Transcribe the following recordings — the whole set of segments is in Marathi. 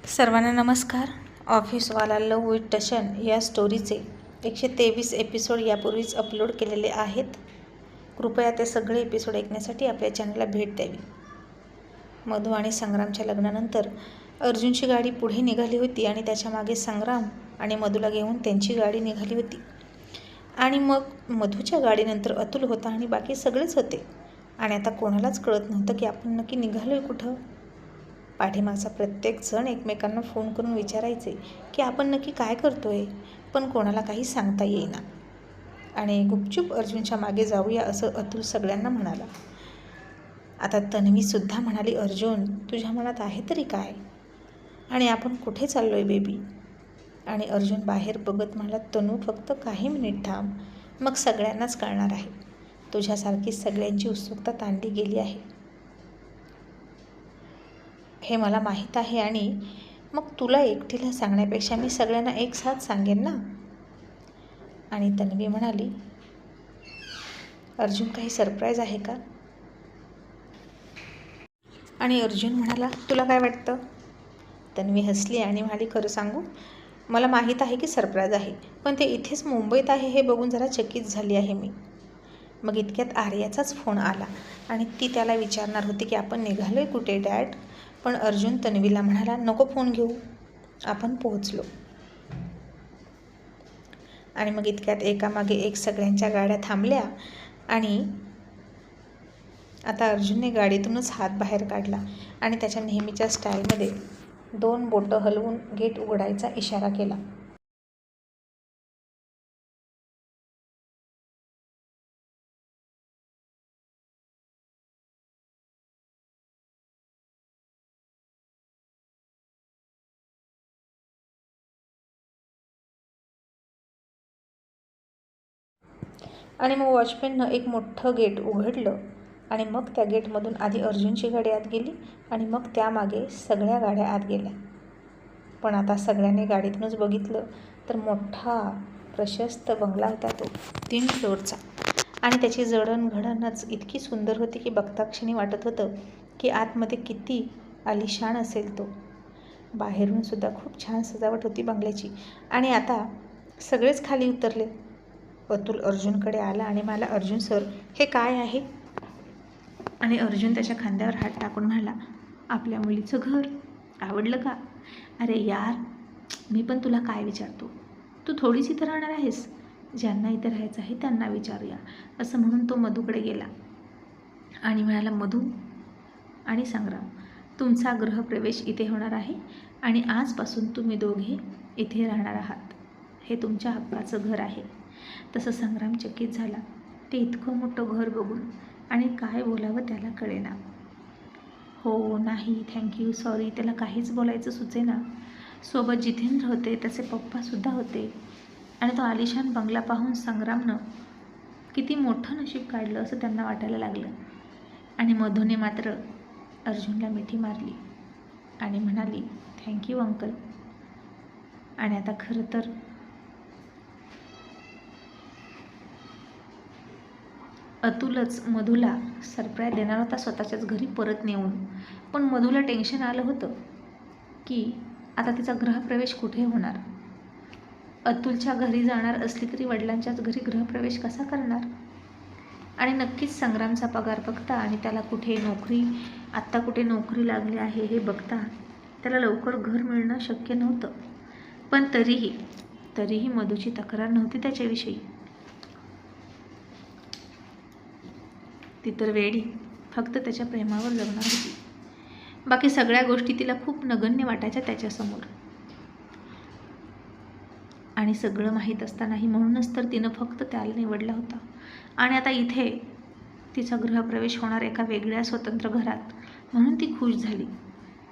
सर्वांना नमस्कार. ऑफिसवाला लव विथ टशन या स्टोरीचे 123 एपिसोड यापूर्वीच अपलोड केलेले आहेत. कृपया ते सगळे एपिसोड ऐकण्यासाठी आपल्या चॅनलला भेट द्यावी. मधु आणि संग्रामच्या लग्नानंतर अर्जुनची गाडी पुढे निघाली होती आणि त्याच्या मागे संग्राम आणि मधुला घेऊन त्यांची गाडी निघाली होती. आणि मग मधुच्या गाडीनंतर अतुल होता आणि बाकी सगळेच होते. आणि आता कोणालाच कळत नव्हतं की आपण नक्की निघालोय कुठं. पाठीमागचा प्रत्येकजण एकमेकांना फोन करून विचारायचे की आपण नक्की काय करतोय, पण कोणाला काही सांगता येईना. आणि गुपचूप अर्जुनच्या मागे जाऊया असं अतुल सगळ्यांना म्हणाला. आता तन्वीसुद्धा म्हणाली, अर्जुन तुझ्या मनात आहे तरी काय, आणि आपण कुठे चाललोय बेबी. आणि अर्जुन बाहेर बघत म्हणाला, तनू फक्त काही मिनिट थांब, मग सगळ्यांनाच कळणार आहे. तुझ्यासारखी सगळ्यांची उत्सुकता ताणली गेली आहे हे मला माहीत आहे, आणि मग तुला एकटीला सांगण्यापेक्षा मी सगळ्यांना एक साथ सांगेन ना. आणि तन्वी म्हणाली, अर्जुन काही सरप्राईज आहे का. आणि अर्जुन म्हणाला, तुला काय वाटतं. तन्वी हसली आणि म्हणाली, खरं सांगू, मला माहीत आहे की सरप्राईज आहे, पण ते इथेच मुंबईत आहे हे बघून जरा चकित झाली आहे मी. मग इतक्यात आर्याचाच फोन आला आणि ती त्याला विचारणार होती की आपण निघालोय कुठे डॅड. पण अर्जुन तन्वीला म्हणाला, नको फोन घेऊ, आपण पोहोचलो. आणि मग इतक्यात एकामागे एक सगळ्यांच्या गाड्या थांबल्या आणि आता अर्जुनने गाडीतूनच हात बाहेर काढला आणि त्याच्या नेहमीच्या स्टाईलमध्ये 2 बोटं हलवून गेट उघडायचा इशारा केला. आणि मग वॉचमॅननं एक मोठं गेट उघडलं आणि मग त्या गेटमधून आधी अर्जुनची गाडी आत गेली आणि मग त्यामागे सगळ्या गाड्या आत गेल्या. पण आता सगळ्यांनी गाडीतूनच बघितलं तर मोठा प्रशस्त बंगला होता, तो 3 फ्लोअरचा. आणि त्याची जडणघडणच इतकी सुंदर होती की बघताक्षणी वाटत होतं की आतमध्ये किती आलिशान असेल तो. बाहेरून सुद्धा खूप छान सजावट होती बंगल्याची. आणि आता सगळेच खाली उतरले. अतुल अर्जुनकडे आला आणि म्हणाला, अर्जुन सर हे काय आहे. आणि अर्जुन त्याच्या खांद्यावर हात टाकून म्हणाला, आपल्या मुलीचं घर आवडलं का. अरे यार, मी पण तुला काय विचारतो, तू थोडीच इथं राहणार आहेस. ज्यांना इथं राहायचं आहे त्यांना विचारूया, असं म्हणून तो मधूकडे गेला आणि म्हणाला, मधू आणि संग्राम, तुमचा गृहप्रवेश इथे होणार आहे आणि आजपासून तुम्ही दोघे इथे राहणार आहात. हे तुमच्या हक्काचं घर आहे. तसं संग्राम चकित झाला ते इतकं मोठं घर बघून, आणि काय बोलावं त्याला कळेना. हो, नाही, थँक्यू, सॉरी, त्याला काहीच बोलायचं सुचेना. सोबत जितेंद्र होते, त्याचे पप्पासुद्धा होते. आणि तो आलिशान बंगला पाहून संग्रामनं किती मोठं नशीब काढलं असं त्यांना वाटायला लागलं. आणि मधूने मात्र अर्जुनला मिठी मारली आणि म्हणाली, थँक्यू अंकल. आणि आता खरं तर अतुलच मधुला सरप्राईज देणार होता स्वतःच्याच घरी परत नेऊन. पण मधुला टेन्शन आलं होतं की आता तिचा गृहप्रवेश कुठे होणार. अतुलच्या घरी जाणार असली तरी वडिलांच्याच घरी गृहप्रवेश कसा करणार. आणि नक्कीच संग्रामचा पगार बघता आणि त्याला कुठे नोकरी, आत्ता कुठे नोकरी लागली आहे हे बघता त्याला लवकर घर मिळणं शक्य नव्हतं. पण तरीही मधुची तक्रार नव्हती त्याच्याविषयी. ती तर वेडी फक्त त्याच्या प्रेमावर जगणार होती. बाकी सगळ्या गोष्टी तिला खूप नगण्य वाटायच्या त्याच्यासमोर. आणि सगळं माहीत असतानाही म्हणूनच तर तिनं फक्त त्याला निवडला होता. आणि आता इथे तिचा गृहप्रवेश होणार एका वेगळ्या स्वतंत्र घरात, म्हणून ती खुश झाली.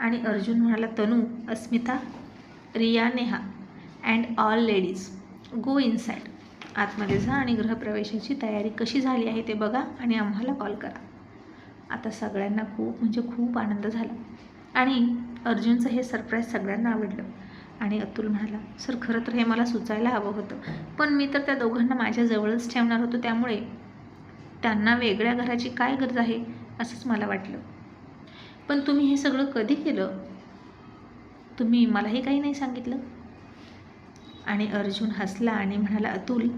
आणि अर्जुन म्हणाला, Tanu, Asmita, Riya, Neha and all ladies go inside. आतमध्ये जा आणि गृहप्रवेशाची तयारी कशी झाली आहे ते बघा आणि आम्हाला कॉल करा. आता सगळ्यांना खूप आनंद झाला. आणि अर्जुनचं हे सरप्राईज सगळ्यांना आवडलं. आणि अतुल म्हणाला, सर खरं तर हे मला सुचायला हवं होतं, पण मी तर त्या दोघांना माझ्याजवळच ठेवणार होतो, त्यामुळे त्यांना वेगळ्या घराची काय गरज आहे असंच मला वाटलं. पण तुम्ही हे सगळं कधी केलं. तुम्ही मलाही काही नाही सांगितलं. आणि अर्जुन हसला आणि म्हणाला, अतुल,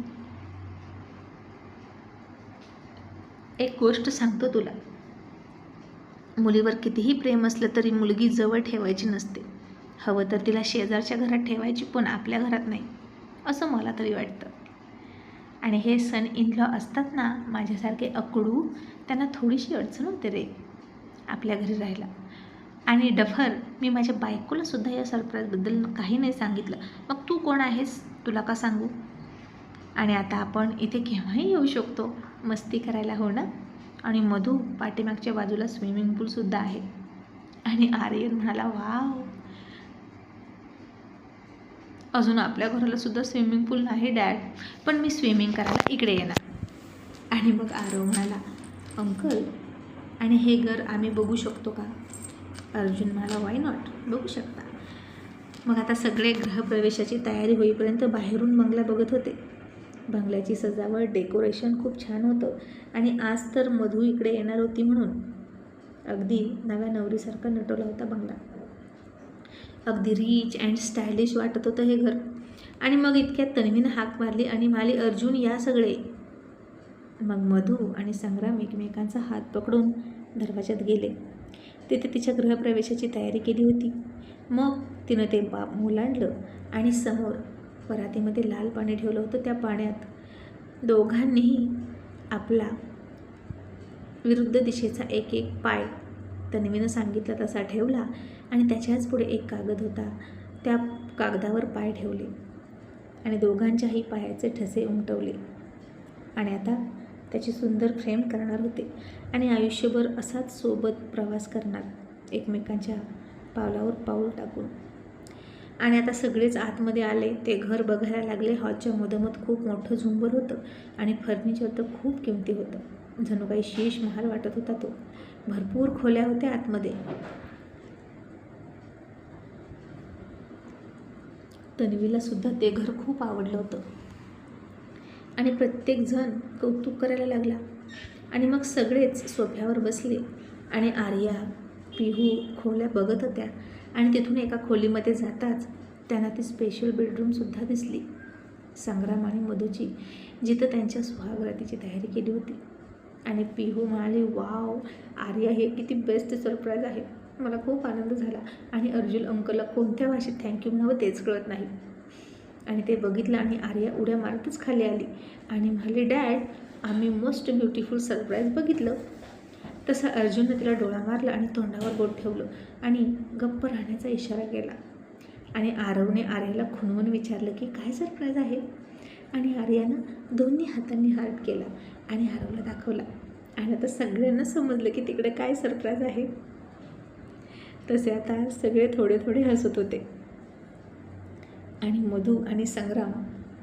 एक गोष्ट सांगतो तुला. मुलीवर कितीही प्रेम असलं तरी मुलगी जवळ ठेवायची नसते. हवं तर तिला शेजारच्या घरात ठेवायची, पण आपल्या घरात नाही, असं मला तरी वाटतं. आणि हे सन इन लॉ असतात ना माझ्यासारखे अकडू, त्यांना थोडीशी अडचण होते रे आपल्या घरी राहायला. आणि डफर, मी माझ्या बायकोला सुद्धा या सरप्राईजबद्दल काही नाही सांगितलं. मग तू कोण आहेस, तुला का सांगू? आणि आता आपण इथे केव्हाही येऊ शकतो मस्ती करायला, हो ना? आणि मधू, पाठीमागच्या बाजूला स्विमिंग पूलसुद्धा आहे. आणि आर्यन म्हणाला, वाव, अजून आपल्या घराला सुद्धा स्विमिंग पूल नाही डॅड, पण मी स्विमिंग करायला इकडे येणार. आणि मग आरव म्हणाला, अंकल, आणि हे घर आम्ही बघू शकतो का? अर्जुन म्हणाला, वाय नॉट, बघू शकता. मग आता सगळे गृहप्रवेशाची तयारी होईपर्यंत बाहेरून बंगला बघत होते. बंगल्याची सजावट, डेकोरेशन खूप छान होतं. आणि आज तर मधू इकडे येणार होती म्हणून अगदी नव्या नवरीसारखा नटवला होता बंगला. अगदी रिच अँड स्टायलिश वाटत होतं हे घर. आणि मग इतक्यात तन्वीनं हाक मारली आणि म्हणाली, अर्जुन, या सगळे. मग मधू आणि संग्राम एकमेकांचा हात पकडून दरवाज्यात गेले. तिथे तिच्या गृहप्रवेशाची तयारी केली होती. मग तिनं ते बाप ओलांडलं आणि समोर परातीमध्ये लाल पाणी ठेवलं होतं. त्या पाण्यात दोघांनीही आपला विरुद्ध दिशेचा एक एक पाय तन्वीनं सांगितला तसा ठेवला आणि त्याच्याच पुढे एक कागद होता. त्या कागदावर पाय ठेवले आणि दोघांच्याही पायाचे ठसे उमटवले. आणि आता त्याची सुंदर फ्रेम करणार होते आणि आयुष्यभर असाच सोबत प्रवास करणार, एकमेकांच्या पावलावर पाऊल टाकून. आणि आता सगळेच आतमध्ये आले. ते घर बघायला लागले. हॉलच्या मधोमध खूप मोठं झुंबर होतं आणि फर्निचर तर खूप किमती होतं. जणू काही शीश महाल वाटत होता तो. भरपूर खोल्या होत्या आतमध्ये. तन्वीला सुद्धा ते घर खूप आवडलं होतं आणि प्रत्येकजण कौतुक करायला लागला. आणि मग सगळेच सोफ्यावर बसले आणि आर्या, पिहू खोल्या बघत होत्या. आणि तिथून एका खोलीमध्ये जाताच त्यांना ती स्पेशल बेडरूमसुद्धा दिसली, संग्राम आणि मधूची, जिथं त्यांच्या सुहागरातीची तयारी केली होती. आणि पिहू म्हणाली, वाव आर्या, हे किती बेस्ट सरप्राईज आहे, मला खूप आनंद झाला. आणि अर्जुन अंकलला कोणत्या भाषेत थँक्यू म्हणावं तेच कळत नाही. आणि ते बघितलं आणि आर्या उड्या मारतच खाली आली आणि म्हणाली, डॅड, आम्ही मोस्ट ब्युटिफुल सरप्राईज बघितलं. तसं अर्जुननं तिला डोळा मारला आणि तोंडावर बोट ठेवलं आणि गप्प राहण्याचा इशारा केला. आणि आरवने आर्याला खुणवून विचारलं की काय सरप्राईज आहे. आणि आर्यानं दोन्ही हातांनी हार्ट केला आणि आरवला दाखवला. आणि आता सगळ्यांना समजलं की तिकडे काय सरप्राईज आहे. तसे आता सगळे थोडे थोडे हसत होते. आणि मधू आणि संग्राम,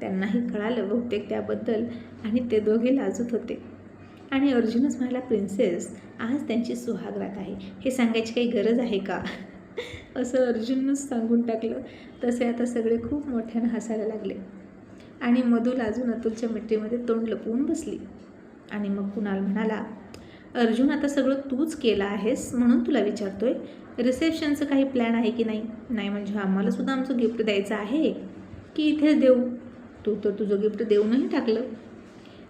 त्यांनाही कळालं बहुतेक त्याबद्दल आणि ते दोघे लाजत होते. आणि अर्जुनच म्हणाला, प्रिन्सेस, आज त्यांची सुहागरात आहे, हे सांगायची काही गरज आहे का? असं अर्जुननंच सांगून टाकलं. तसे आता सगळे खूप मोठ्यानं हसायला लागले. आणि मधू लाजून अतुलच्या मिठीमध्ये तोंड लपवून बसली. आणि मग कुणाल म्हणाला, अर्जुन, आता सगळं तूच केलं आहेस म्हणून तुला विचारतोय, रिसेप्शनचं काही प्लॅन आहे की नाही? नाही म्हणजे आम्हाला सुद्धा आमचं गिफ्ट द्यायचं आहे की इथेच देऊ? तू तर तुझं गिफ्ट देऊनही टाकलं.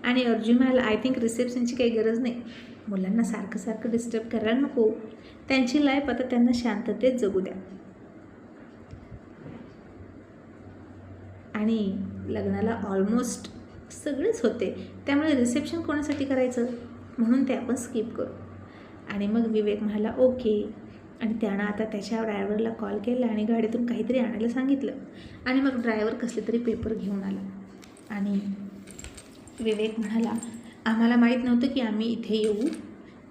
आणि अर्जुन म्हणाला, आय थिंक रिसेप्शनची काही गरज नाही, मुलांना सारखं सारखं डिस्टर्ब करायला नको, त्यांची लाईफ आता त्यांना शांततेत जगू द्या. आणि लग्नाला ऑलमोस्ट सगळेच होते, त्यामुळे रिसेप्शन कोणासाठी करायचं, म्हणून ते आपण स्किप करू. आणि मग विवेक म्हणाला, ओके. आणि त्यानं आता त्याच्या ड्रायव्हरला कॉल केला आणि गाडीतून काहीतरी आणायला सांगितलं. आणि मग ड्रायव्हर कसले तरी पेपर घेऊन आला. आणि विवेक म्हणाला, आम्हाला माहीत नव्हतं की आम्ही इथे येऊ,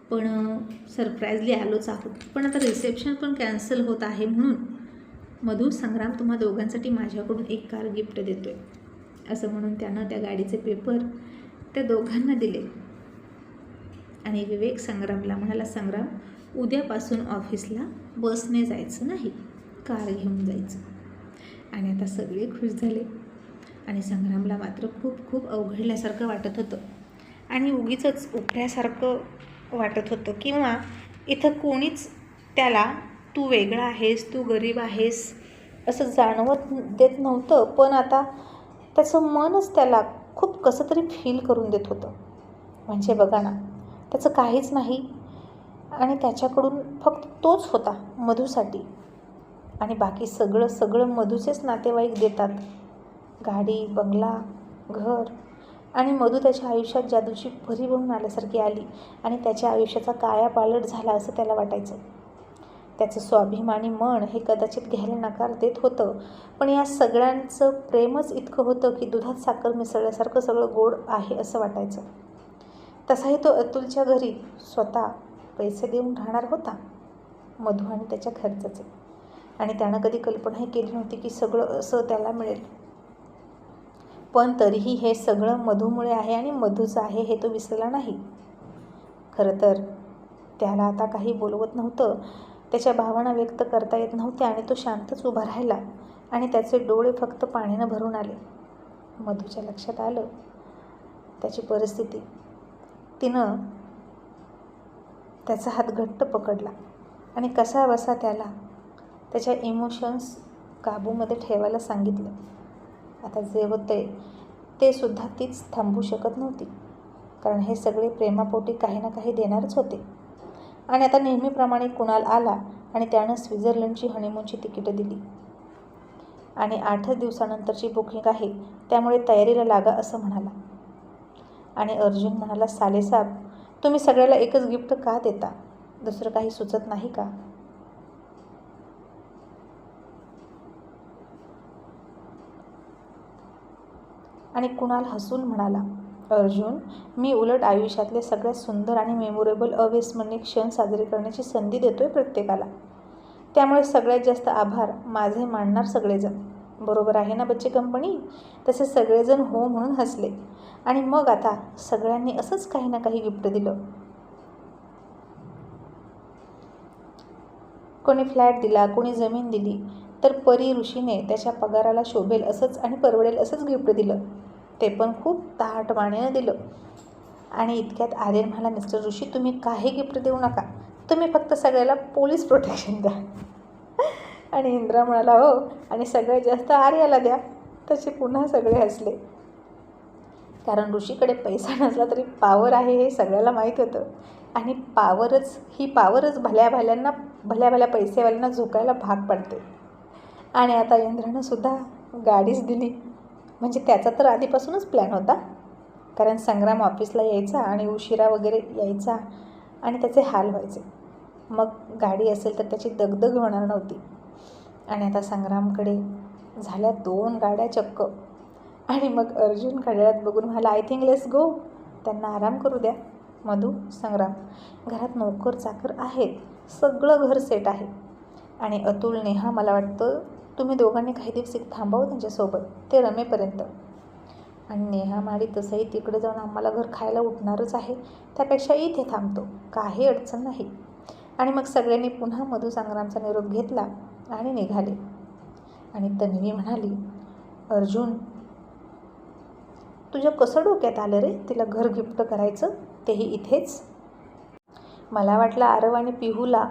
पण सरप्राईजली आलोच आहोत, पण आता रिसेप्शन पण कॅन्सल होत आहे, म्हणून मधू, संग्राम, तुम्हा दोघांसाठी माझ्याकडून एक कार गिफ्ट देतो आहे, असं म्हणून त्यानं त्या गाडीचे पेपर त्या दोघांना दिले. आणि विवेक संग्रामला म्हणाला, संग्राम, उद्यापासून ऑफिसला बसने जायचं नाही, कार घेऊन जायचं. आणि आता सगळे खुश झाले. आणि संग्रामला मात्र खूप खूप अवघडल्यासारखं वाटत होतं आणि उगीचच उकळ्यासारखं वाटत होतं, किंवा इथं कोणीच त्याला तू वेगळा आहेस, तू गरीब आहेस असं जाणवत देत नव्हतं, पण आता त्याचं मनच त्याला खूप कसं तरी फील करून देत होतं. म्हणजे बघा ना, त्याचं काहीच नाही आणि त्याच्याकडून फक्त तोच होता मधूसाठी, आणि बाकी सगळं सगळं मधूचेच नातेवाईक देतात. गाडी, बंगला, घर, आणि मधू त्याच्या आयुष्यात जादूची परी बनून आल्यासारखी आली आणि त्याच्या आयुष्याचा कायापालट झाला असं त्याला वाटायचं. त्याचं स्वाभिमानी मन हे कदाचित घ्यायला नकार देत होतं, पण या सगळ्यांचं प्रेमच इतकं होतं की दुधात साखर मिसळल्यासारखं सगळं गोड आहे असं वाटायचं. तसाही तो अतुलच्या घरी स्वतः पैसे देऊन राहणार होता, मधू आणि त्याच्या खर्चाचे, आणि त्यानं कधी कल्पनाही केली नव्हती की सगळं असं त्याला मिळेल. पण तरीही हे सगळं मधूमुळे आहे आणि मधूचं आहे हे तो विसरला नाही. खरं तर त्याला आता काही बोलवत नव्हतं, त्याच्या भावना व्यक्त करता येत नव्हत्या आणि तो शांतच उभा राहिला आणि त्याचे डोळे फक्त पाण्यानं भरून आले. मधूच्या लक्षात आलं त्याची परिस्थिती. तिनं त्याचा हात घट्ट पकडला आणि कसाबसा त्याला त्याच्या इमोशन्स काबूमध्ये ठेवायला सांगितलं. आता जे होते ते सुद्धा तीच थांबवू शकत नव्हती, कारण हे सगळे प्रेमापोटी काही ना काही देणारच होते. आणि आता नेहमीप्रमाणे कुणाल आला आणि त्यानं स्वित्झर्लंडची हनीमूनची तिकीटं दिली आणि 8 दिवसानंतरची बुकिंग आहे, त्यामुळे तयारीला लागा असं म्हणाला. आणि अर्जुन म्हणाला, सालेसाब, तुम्ही सगळ्याला एकच गिफ्ट का देता? दुसरं काही सुचत नाही का? आणि कुणाल हसून म्हणाला, अर्जुन, मी उलट आयुष्यातले सगळ्यात सुंदर आणि मेमोरेबल अविस्मरणीय क्षण साजरे करण्याची संधी देतोय प्रत्येकाला. त्यामुळे सगळ्यात जास्त आभार माझे मानणार सगळेजण. बरोबर आहे ना बच्चे कंपनी? तसे सगळेजण हो म्हणून हसले. आणि मग आता सगळ्यांनी असंच काही ना काही गिफ्ट दिलं. कोणी फ्लॅट दिला, कोणी जमीन दिली, तर परी ऋषीने त्याच्या पगाराला शोभेल असंच आणि परवडेल असंच गिफ्ट दिलं. ते पण खूप ताटमानेनं दिलं. आणि इतक्यात आर्यन म्हणाला, मिस्टर ऋषी, तुम्ही काही गिफ्ट देऊ नका, तुम्ही फक्त सगळ्याला पोलीस प्रोटेक्शन द्या. आणि इंद्रा म्हणाला, हो, आणि सगळ्यात जास्त आर्याला द्या. तसे पुन्हा सगळे हसले, कारण ऋषीकडे पैसा नसला तरी पावर आहे हे सगळ्याला माहीत होतं. आणि ही पावरच भल्या भल्या पैसेवाल्यांना झुकायला भाग पडते. आणि आता इंद्रानं सुद्धा गाडीच दिली. म्हणजे त्याचा तर आधीपासूनच प्लॅन होता, कारण संग्राम ऑफिसला यायचा आणि उशिरा वगैरे यायचा आणि त्याचे हाल व्हायचे. मग गाडी असेल तर त्याची दगदग होणार नव्हती. आणि आता संग्रामकडे झाल्या 2 गाड्या चक्क. आणि मग अर्जुन घड्याळात बघून म्हणाला, आय थिंक लेट्स गो. त्यांना आराम करू द्या. मधू, संग्राम, घरात नोकर चाकर आहेत, सगळं घर सेट आहे. आणि अतुल, नेहा, मला वाटतं तुम्ही दोघांनी काही दिवस थांबावं त्यांच्यासोबत, ते रमेपर्यंत. आणि नेहा म्हणाली, तसंही तिकडे जाऊन आम्हाला घर खायला उठणारच आहे, त्यापेक्षा इथे थांबतो, काही अडचण नाही. आणि मग सगळ्यांनी पुन्हा मधू संग्रामचा निरोप घेतला आणि निघाले. आणि तन्वी म्हणाली, अर्जुन, तुझ्या कसं डोक्यात आलं रे तिला घर गिफ्ट करायचं, तेही इथेच? मला वाटलं आरव आणि पिहूला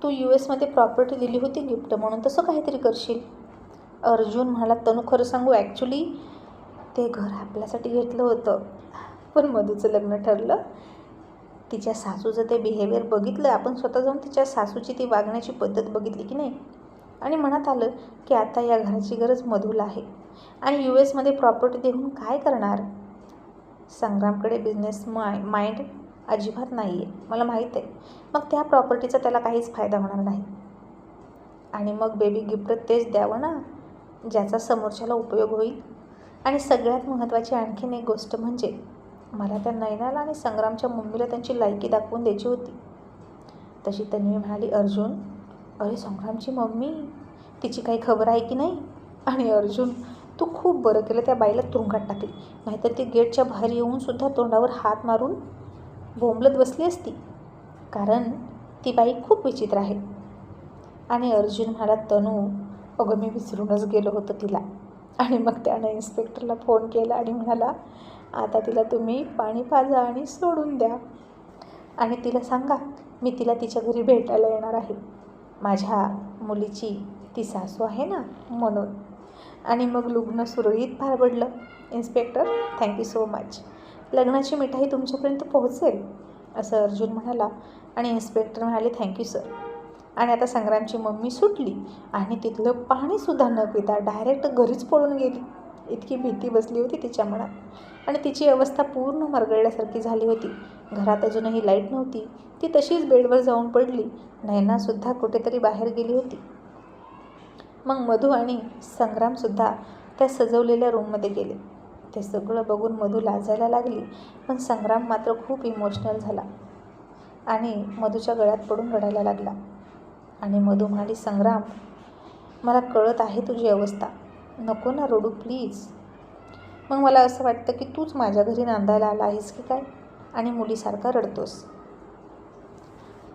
तू US प्रॉपर्टी दिली होती गिफ्ट म्हणून, तसं काहीतरी करशील. अर्जुन म्हणाला, तनू, खरं सांगू, ॲक्च्युली ते घर आपल्यासाठी घेतलं होतं, पण मधूचं लग्न ठरलं. तिच्या सासूचं ते बिहेवियर बघितलं आपण, स्वतः जाऊन तिच्या सासूची ती वागण्याची पद्धत बघितली की नाही, आणि मनात आलं की आता या घराची गरज मधूला आहे. आणि US प्रॉपर्टी देऊन काय करणार? संग्रामकडे बिझनेस माइंड अजिबात नाही आहे, मला माहीत आहे. मग त्या प्रॉपर्टीचा त्याला काहीच फायदा होणार नाही. आणि मग बेबी गिफ्ट तेच द्यावं ना ज्याचा समोरच्याला उपयोग होईल. आणि सगळ्यात महत्त्वाची आणखीन एक गोष्ट म्हणजे मला त्या नयनाला आणि संग्रामच्या मम्मीला त्यांची लायकी दाखवून द्यायची होती. तशी तन्वी म्हणाली, अर्जुन, अरे संग्रामची मम्मी, तिची काही खबर आहे की नाही? आणि अर्जुन, तू खूप बरं केलं त्या बाईला तुरुंगात टाकली, नाहीतर ती गेटच्या बाहेर येऊन सुद्धा तोंडावर हात मारून बोंबलत बसली असती, कारण ती बाई खूप विचित्र आहे. आणि अर्जुन म्हणाला, तनू, अगं मी विसरूनच गेलो होतं तिला. आणि मग त्यानं इन्स्पेक्टरला फोन केला आणि म्हणाला, आता तिला तुम्ही पाणी पाजा आणि सोडून द्या. आणि तिला सांगा मी तिला तिच्या घरी भेटायला येणार आहे. माझ्या मुलीची ती सासू आहे ना म्हणून. आणि मग लग्न सुरळीत पार पडलं. Inspector, thank you so much. लग्नाची मिठाई तुमच्यापर्यंत पोहोचेल असं अर्जुन म्हणाला आणि इन्स्पेक्टर म्हणाले थँक्यू सर. आणि आता संग्रामची मम्मी सुटली आणि तिथलं पाणीसुद्धा न पिता डायरेक्ट घरीच पळून गेली. इतकी भीती बसली होती तिच्या मनात आणि तिची अवस्था पूर्ण मरगळल्यासारखी झाली होती. घरात अजूनही लाईट नव्हती. ती तशीच बेडवर जाऊन पडली. नैनासुद्धा कुठेतरी बाहेर गेली होती. मग मधू आणि संग्रामसुद्धा त्या सजवलेल्या रूममध्ये गेले. ते सगळं बघून मधू लाजायला लागली, पण संग्राम मात्र खूप इमोशनल झाला आणि मधूच्या गळ्यात पडून रडायला लागला. आणि मधू म्हणाली, संग्राम, मला कळत आहे तुझी अवस्था, नको ना रडू प्लीज. मग मला असं वाटतं की तूच माझ्या घरी नांदायला आला आहेस की काय आणि मुलीसारखा रडतोस.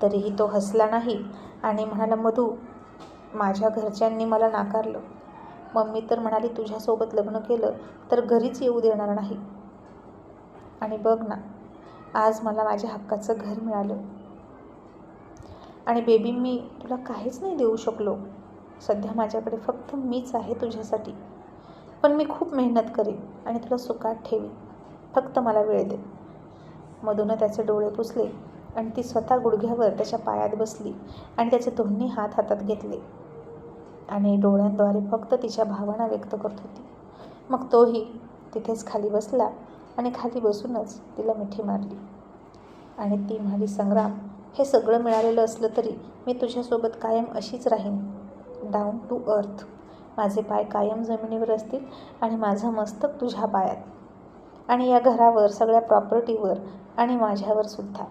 तरीही तो हसला नाही आणि म्हणाला, मधू, माझ्या घरच्यांनी मला नाकारलं. मम्मी तर म्हणाली तुझ्यासोबत लग्न केलं तर घरीच येऊ देणार नाही. आणि बघ ना, आज मला माझ्या हक्काचं घर मिळालं. आणि बेबी, मी तुला काहीच नाही देऊ शकलो. सध्या माझ्याकडे फक्त मीच आहे तुझ्यासाठी. पण मी खूप मेहनत करेन आणि तुला सुखात ठेवीन. फक्त मला वेळ दे. मधूनं त्याचे डोळे पुसले आणि ती स्वतः गुडघ्यावर त्याच्या पायात बसली आणि त्याचे दोन्ही हात हातात घेतले आणि डोळ्यांद्वारे फक्त तिच्या भावना व्यक्त करत होती. मग तोही तिथेच खाली बसला आणि खाली बसूनच तिला मिठी मारली आणि ती म्हणाली, संग्राम, हे सगळं मिळालेलं असलं तरी मी तुझ्यासोबत कायम अशीच राहीन, डाऊन टू अर्थ. माझे पाय कायम जमिनीवर असतील आणि माझं मस्तक तुझ्या पायात. आणि या घरावर, सगळ्या प्रॉपर्टीवर आणि माझ्यावर सुद्धा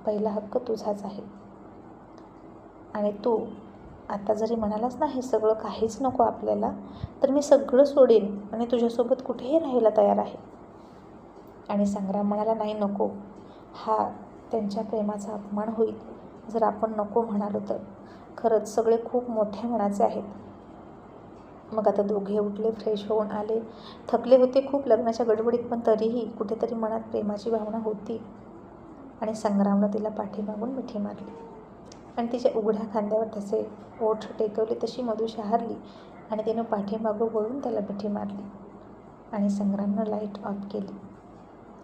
पहिला हक्क तुझाच आहे. आणि तू आता जरी म्हणालास ना हे सगळं काहीच नको आपल्याला, तर मी सगळं सोडेन आणि तुझ्यासोबत कुठेही राहायला तयार आहे. आणि संग्राम म्हणाला, नाही नको, हा त्यांच्या प्रेमाचा अपमान होईल जर आपण नको म्हणालो तर. खरंच सगळे खूप मोठ्या मनाचे आहेत. मग आता दोघे उठले, फ्रेश होऊन आले. थकले होते खूप लग्नाच्या गडबडीत, पण तरीही कुठेतरी मनात प्रेमाची भावना होती. आणि संग्रामनं तिला पाठीमागून मिठी मारली आणि तिच्या उघड्या खांद्यावर त्याचे ओठ टेकवले. तशी मधू शहारली आणि तिनं पाठीमागं वळून त्याला मिठी मारली आणि संग्रामनं लाईट ऑफ केली.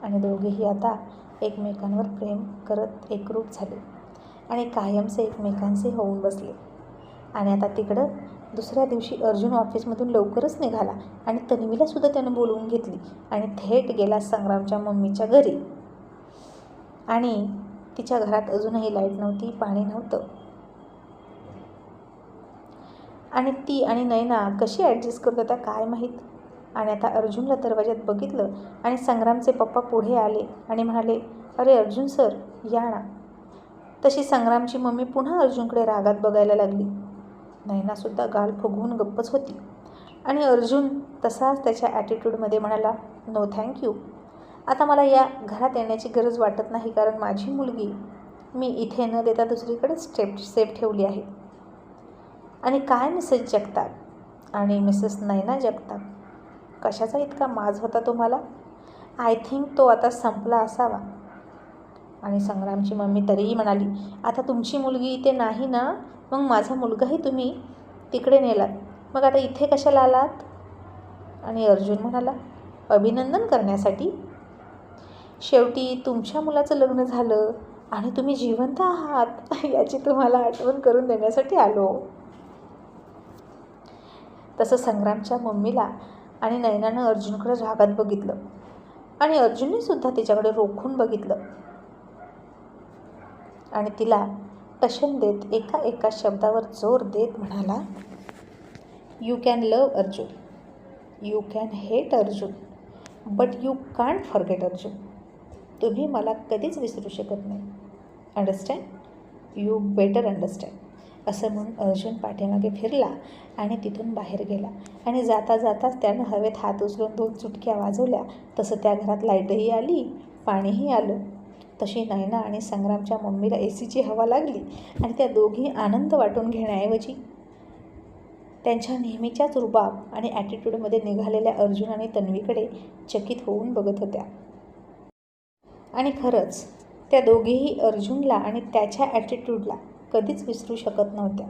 आणि दोघेही आता एकमेकांवर प्रेम करत एकरूप झाले आणि कायमचे एकमेकांचे होऊन बसले. आणि आता तिकडं दुसऱ्या दिवशी अर्जुन ऑफिसमधून लवकरच निघाला आणि तन्वीलासुद्धा त्यानं बोलवून घेतली आणि थेट गेला संग्रामच्या मम्मीच्या घरी. आणि तिच्या घरात अजूनही लाईट नव्हती, पाणी नव्हतं. आणि ती आणि नैना कशी ॲडजस्ट करत होत्या काय माहीत. आणि आता अर्जुनला दरवाज्यात बघितलं आणि संग्रामचे पप्पा पुढे आले आणि म्हणाले, अरे अर्जुन सर, या ना. तशी संग्रामची मम्मी पुन्हा अर्जुनकडे रागात बघायला लागली. नैनासुद्धा गाल फुगवून गप्पच होती. आणि अर्जुन तसाच त्याच्या ॲटिट्यूडमध्ये म्हणाला, नो थँक्यू, आता मला या घरात येण्याची गरज वाटत नाही, कारण माझी मुलगी मी इथे न देता दुसरीकडे सेफ ठेवली आहे. आणि काय मिसेस जगताप आणि मिसेस नैना जगताप, कशाचा इतका माज होता तुम्हाला? आय थिंक तो आता संपला असावा. आणि संग्रामची मम्मी तरीही म्हणाली, आता तुमची मुलगी इथे नाही ना, मग माझा मुलगाही तुम्ही तिकडे नेलात, मग आता इथे कशाला आलात? आणि अर्जुन म्हणाला, अभिनंदन करण्यासाठी. शेवटी तुमच्या मुलाचं लग्न झालं आणि तुम्ही जिवंत आहात याची तुम्हाला आठवण करून देण्यासाठी आलो. तसं संग्रामच्या मम्मीला आणि नैनानं अर्जुनकडे रागात बघितलं आणि अर्जुनने सुद्धा तिच्याकडे रोखून बघितलं आणि तिला टशन देत एका एका शब्दावर जोर देत म्हणाला, you can love Arjun, you can hate Arjun, but you can't forget Arjun. तुम्ही मला कधीच विसरू शकत नाही. अंडरस्टँड? You better understand. असं म्हणून अर्जुन पाठीमागे फिरला आणि तिथून बाहेर गेला. आणि जाता जाताच त्यानं हवेत हात उचलून 2 चुटक्या वाजवल्या. तसं त्या घरात लाईटही आली, पाणीही आलं. तशी नैना आणि संग्रामच्या मम्मीला एसीची हवा लागली आणि त्या दोघी आनंद वाटून घेण्याऐवजी त्यांच्या नेहमीच्याच रुबाब आणि ॲटिट्यूडमध्ये निघालेल्या अर्जुन आणि तन्वीकडे चकित होऊन बघत होत्या. आणि खरंच त्या दोघीही अर्जुनला आणि त्याच्या ॲटिट्यूडला कधीच विसरू शकत नव्हत्या.